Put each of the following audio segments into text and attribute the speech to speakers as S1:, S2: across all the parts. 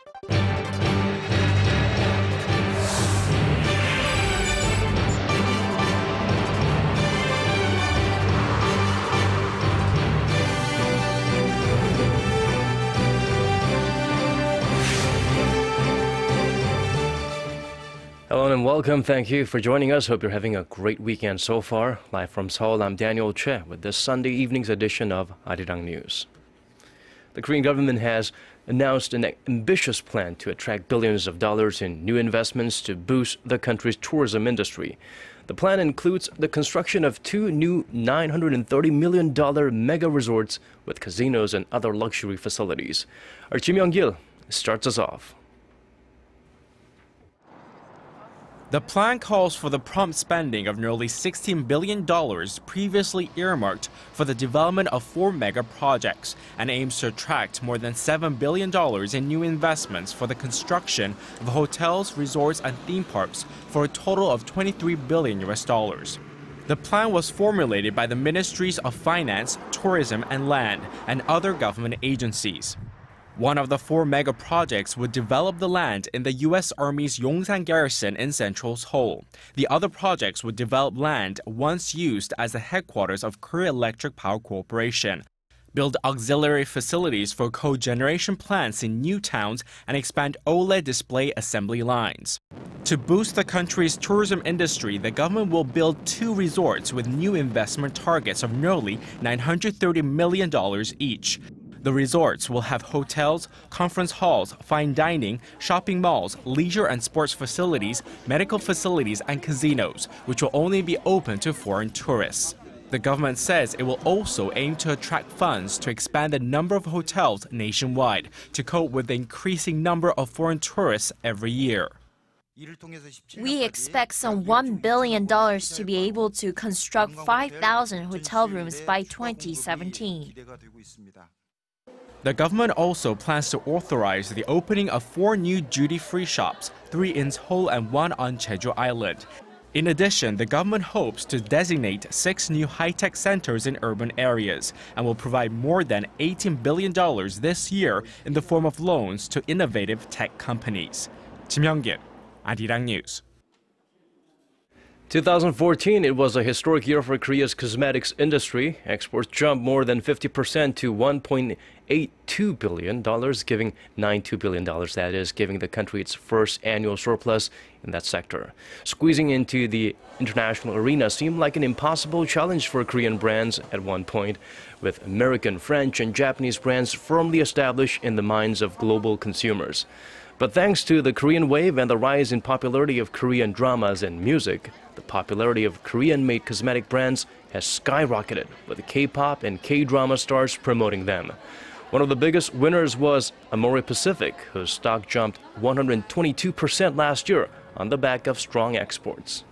S1: Hello and welcome. Thank you for joining us. Hope you're having a great weekend so far. Live from Seoul, I'm Daniel Choy with this Sunday evening's edition of Arirang News. The Korean government has announced an ambitious plan to attract billions of dollars in new investments to boost the country's tourism industry. The plan includes the construction of two new $930 million mega resorts with casinos and other luxury facilities. Our Ji Myung-kil starts us off.
S2: The plan calls for the prompt spending of nearly $16 billion previously earmarked for the development of 4 mega projects and aims to attract more than $7 billion in new investments for the construction of hotels, resorts, and theme parks for a total of $23 billion. The plan was formulated by the ministries of Finance, Tourism, and Land and other government agencies. One of the 4 mega projects would develop the land in the U.S. Army's Yongsan garrison in central Seoul. The other projects would develop land once used as the headquarters of Korea Electric Power Corporation, build auxiliary facilities for cogeneration plants in new towns, and expand OLED display assembly lines. To boost the country's tourism industry, the government will build 2 resorts with new investment targets of nearly $930 million each. The resorts will have hotels, conference halls, fine dining, shopping malls, leisure and sports facilities, medical facilities, and casinos, which will only be open to foreign tourists. The government says it will also aim to attract funds to expand the number of hotels nationwide to cope with the increasing number of foreign tourists every year.
S3: We expect some $1 billion to be able to construct 5,000 hotel rooms by 2017.
S2: The government also plans to authorize the opening of 4 new duty-free shops, 3 in Seoul and 1 on Jeju Island. In addition, the government hopes to designate 6 new high-tech centers in urban areas and will provide more than $18 billion this year in the form of loans to innovative tech companies. Ji Myung-kil, Arirang News.
S1: 2014, it was a historic year for Korea's cosmetics industry. Exports jumped more than 50% to $1.82 billion, giving $92 billion, that is, giving the country its first annual surplus in that sector. Squeezing into the international arena seemed like an impossible challenge for Korean brands at one point, with American, French, and Japanese brands firmly established in the minds of global consumers. But thanks to the Korean wave and the rise in popularity of Korean dramas and music, the popularity of Korean-made cosmetic brands has skyrocketed, with K-pop and K-drama stars promoting them. One of the biggest winners was Amore Pacific, whose stock jumped 122% last year on the back of strong exports.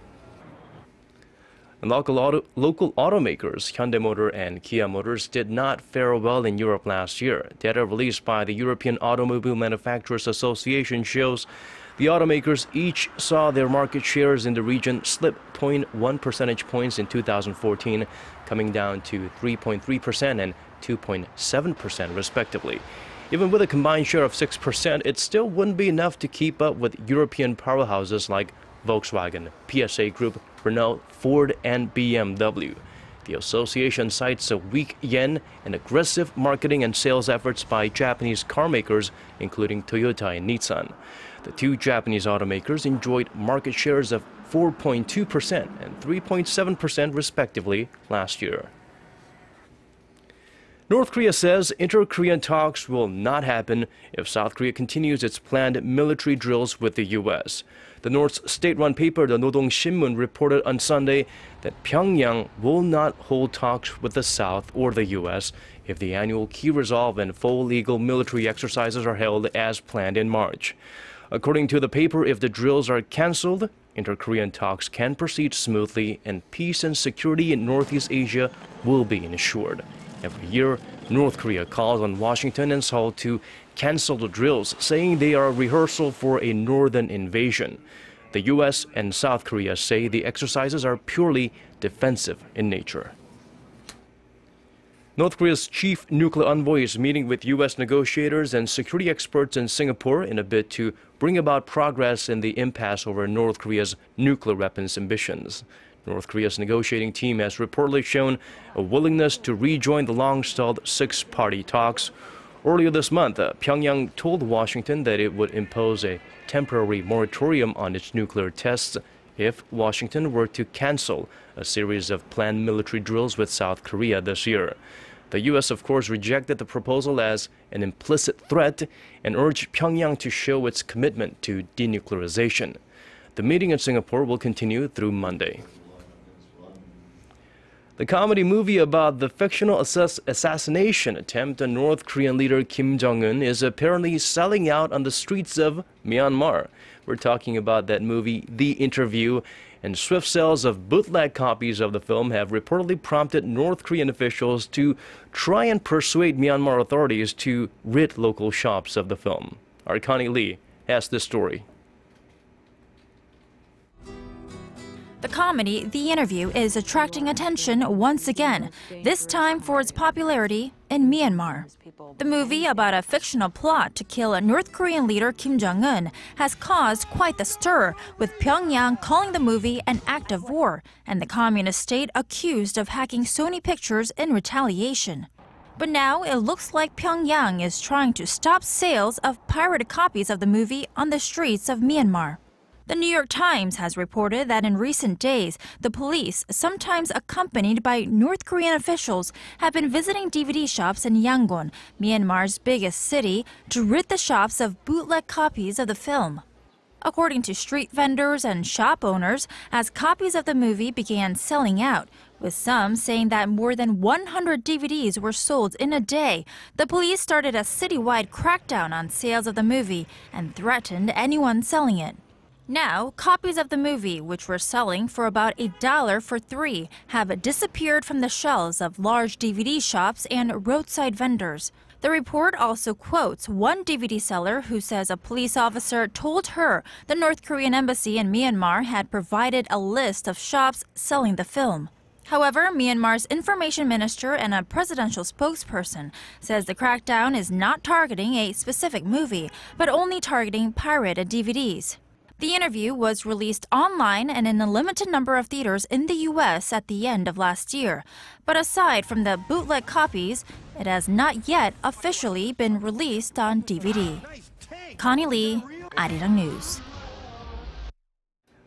S1: And local automakers Hyundai Motor and Kia Motors did not fare well in Europe last year. Data released by the European Automobile Manufacturers Association shows the automakers each saw their market shares in the region slip 0.1 percentage points in 2014, coming down to 3.3% and 2.7% respectively. Even with a combined share of 6%, it still wouldn't be enough to keep up with European powerhouses like Volkswagen, PSA Group, Renault, Ford, and BMW. The association cites a weak yen and aggressive marketing and sales efforts by Japanese car makers, including Toyota and Nissan. The 2 Japanese automakers enjoyed market shares of 4.2% and 3.7% respectively last year. North Korea says inter-Korean talks will not happen if South Korea continues its planned military drills with the U.S. The North's state-run paper, the Nodong Shinmun, reported on Sunday that Pyongyang will not hold talks with the South or the U.S. if the annual key resolve and full legal military exercises are held as planned in March. According to the paper, if the drills are cancelled, inter-Korean talks can proceed smoothly and peace and security in Northeast Asia will be ensured. Every year, North Korea calls on Washington and Seoul to cancel the drills, saying they are a rehearsal for a northern invasion. The U.S. and South Korea say the exercises are purely defensive in nature. North Korea's chief nuclear envoy is meeting with U.S. negotiators and security experts in Singapore in a bid to bring about progress in the impasse over North Korea's nuclear weapons ambitions. North Korea's negotiating team has reportedly shown a willingness to rejoin the long-stalled six-party talks. Earlier this month, Pyongyang told Washington that it would impose a temporary moratorium on its nuclear tests if Washington were to cancel a series of planned military drills with South Korea this year. The U.S., of course, rejected the proposal as an implicit threat and urged Pyongyang to show its commitment to denuclearization. The meeting in Singapore will continue through Monday. The comedy movie about the fictional assassination attempt on North Korean leader Kim Jong-un is apparently selling out on the streets of Myanmar. We're talking about that movie, The Interview, and swift sales of bootleg copies of the film have reportedly prompted North Korean officials to try and persuade Myanmar authorities to rid local shops of the film. Our Connie Lee has this story.
S4: The comedy, The Interview, is attracting attention once again, this time for its popularity in Myanmar. The movie, about a fictional plot to kill a North Korean leader Kim Jong-un, has caused quite the stir, with Pyongyang calling the movie an act of war and the communist state accused of hacking Sony Pictures in retaliation. But now it looks like Pyongyang is trying to stop sales of pirated copies of the movie on the streets of Myanmar. The New York Times has reported that in recent days, the police, sometimes accompanied by North Korean officials, have been visiting DVD shops in Yangon, Myanmar's biggest city, to rid the shops of bootleg copies of the film. According to street vendors and shop owners, as copies of the movie began selling out, with some saying that more than 100 DVDs were sold in a day, the police started a citywide crackdown on sales of the movie and threatened anyone selling it. Now, copies of the movie, which were selling for about $1 for 3, have disappeared from the shelves of large DVD shops and roadside vendors. The report also quotes one DVD seller who says a police officer told her the North Korean embassy in Myanmar had provided a list of shops selling the film. However, Myanmar's information minister and a presidential spokesperson says the crackdown is not targeting a specific movie, but only targeting pirated DVDs. The Interview was released online and in a limited number of theaters in the U.S. at the end of last year. But aside from the bootleg copies, it has not yet officially been released on DVD. Connie Lee, Arirang News.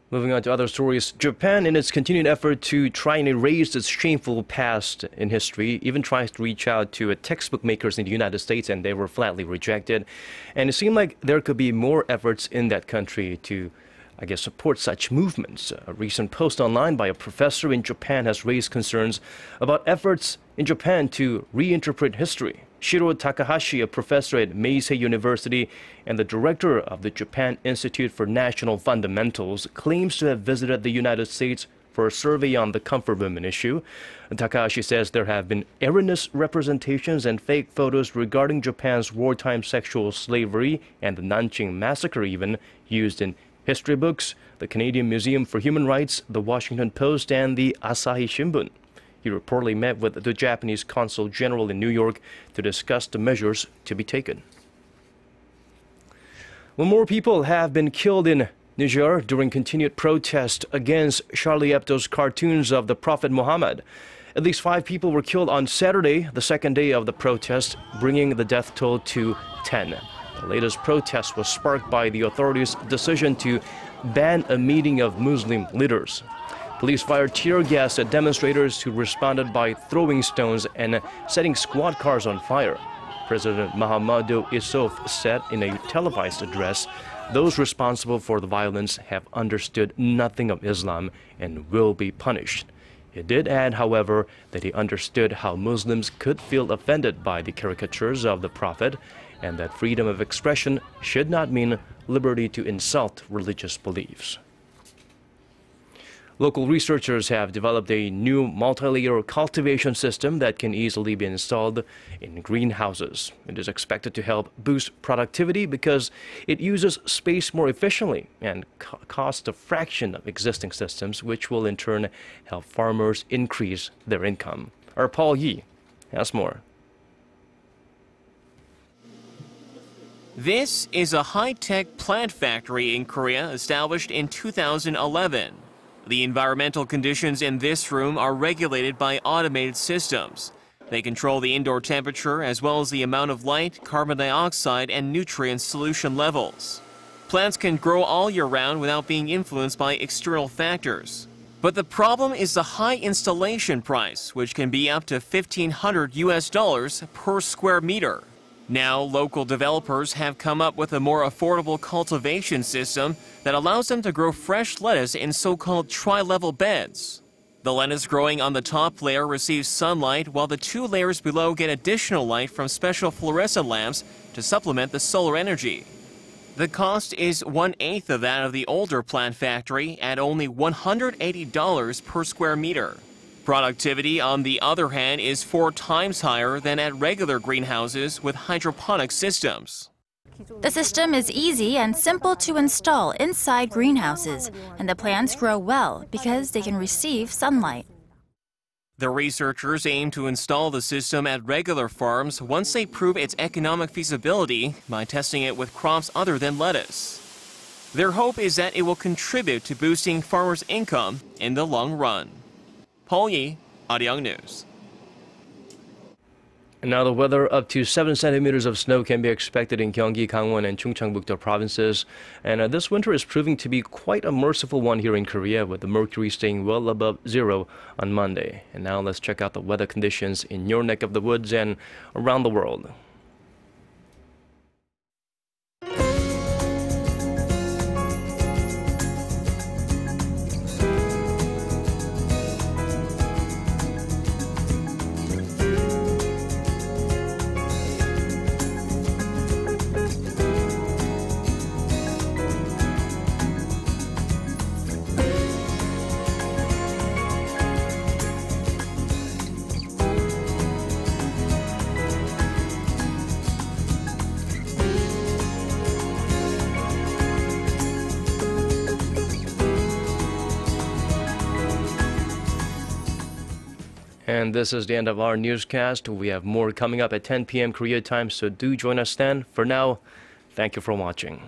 S1: Moving on to other stories, Japan, in its continued effort to try and erase its shameful past in history, even tries to reach out to textbook makers in the United States, and they were flatly rejected. And it seemed like there could be more efforts in that country to, support such movements. A recent post online by a professor in Japan has raised concerns about efforts in Japan to reinterpret history. Shiro Takahashi, a professor at Meisei University and the director of the Japan Institute for National Fundamentals, claims to have visited the United States for a survey on the comfort women issue. Takahashi says there have been erroneous representations and fake photos regarding Japan's wartime sexual slavery and the Nanjing massacre even used in history books, the Canadian Museum for Human Rights, the Washington Post, and the Asahi Shimbun. He reportedly met with the Japanese consul general in New York to discuss the measures to be taken. Well, more people have been killed in Niger during continued protest against Charlie Hebdo's cartoons of the Prophet Muhammad. At least 5 people were killed on Saturday, the second day of the protest, bringing the death toll to 10. The latest protest was sparked by the authorities' decision to ban a meeting of Muslim leaders. Police fired tear gas at demonstrators who responded by throwing stones and setting squad cars on fire. President Mahamadou Issouf said in a televised address, those responsible for the violence have understood nothing of Islam and will be punished. He did add, however, that he understood how Muslims could feel offended by the caricatures of the Prophet and that freedom of expression should not mean liberty to insult religious beliefs. Local researchers have developed a new multi-layer cultivation system that can easily be installed in greenhouses. It is expected to help boost productivity because it uses space more efficiently and costs a fraction of existing systems, which will in turn help farmers increase their income. Our Paul Yi has more.
S5: This is a high-tech plant factory in Korea established in 2011. The environmental conditions in this room are regulated by automated systems. They control the indoor temperature as well as the amount of light, carbon dioxide, and nutrient solution levels. Plants can grow all year round without being influenced by external factors. But the problem is the high installation price, which can be up to $1,500 per square meter. Now, local developers have come up with a more affordable cultivation system that allows them to grow fresh lettuce in so-called tri-level beds. The lettuce growing on the top layer receives sunlight, while the 2 layers below get additional light from special fluorescent lamps to supplement the solar energy. The cost is 1/8 of that of the older plant factory at only $180 per square meter. Productivity, on the other hand, is 4 times higher than at regular greenhouses with hydroponic systems.
S4: The system is easy and simple to install inside greenhouses, and the plants grow well because they can receive sunlight.
S5: The researchers aim to install the system at regular farms once they prove its economic feasibility by testing it with crops other than lettuce. Their hope is that it will contribute to boosting farmers' income in the long run. Paul Yi, Arirang News.
S1: And now the weather, up to 7 centimeters of snow can be expected in Gyeonggi, Gangwon, and Chungcheongbuk-do provinces. And this winter is proving to be quite a merciful one here in Korea, with the mercury staying well above 0 on Monday. And now let's check out the weather conditions in your neck of the woods and around the world. And this is the end of our newscast. We have more coming up at 10 p.m. Korea time, so do join us then. For now, thank you for watching.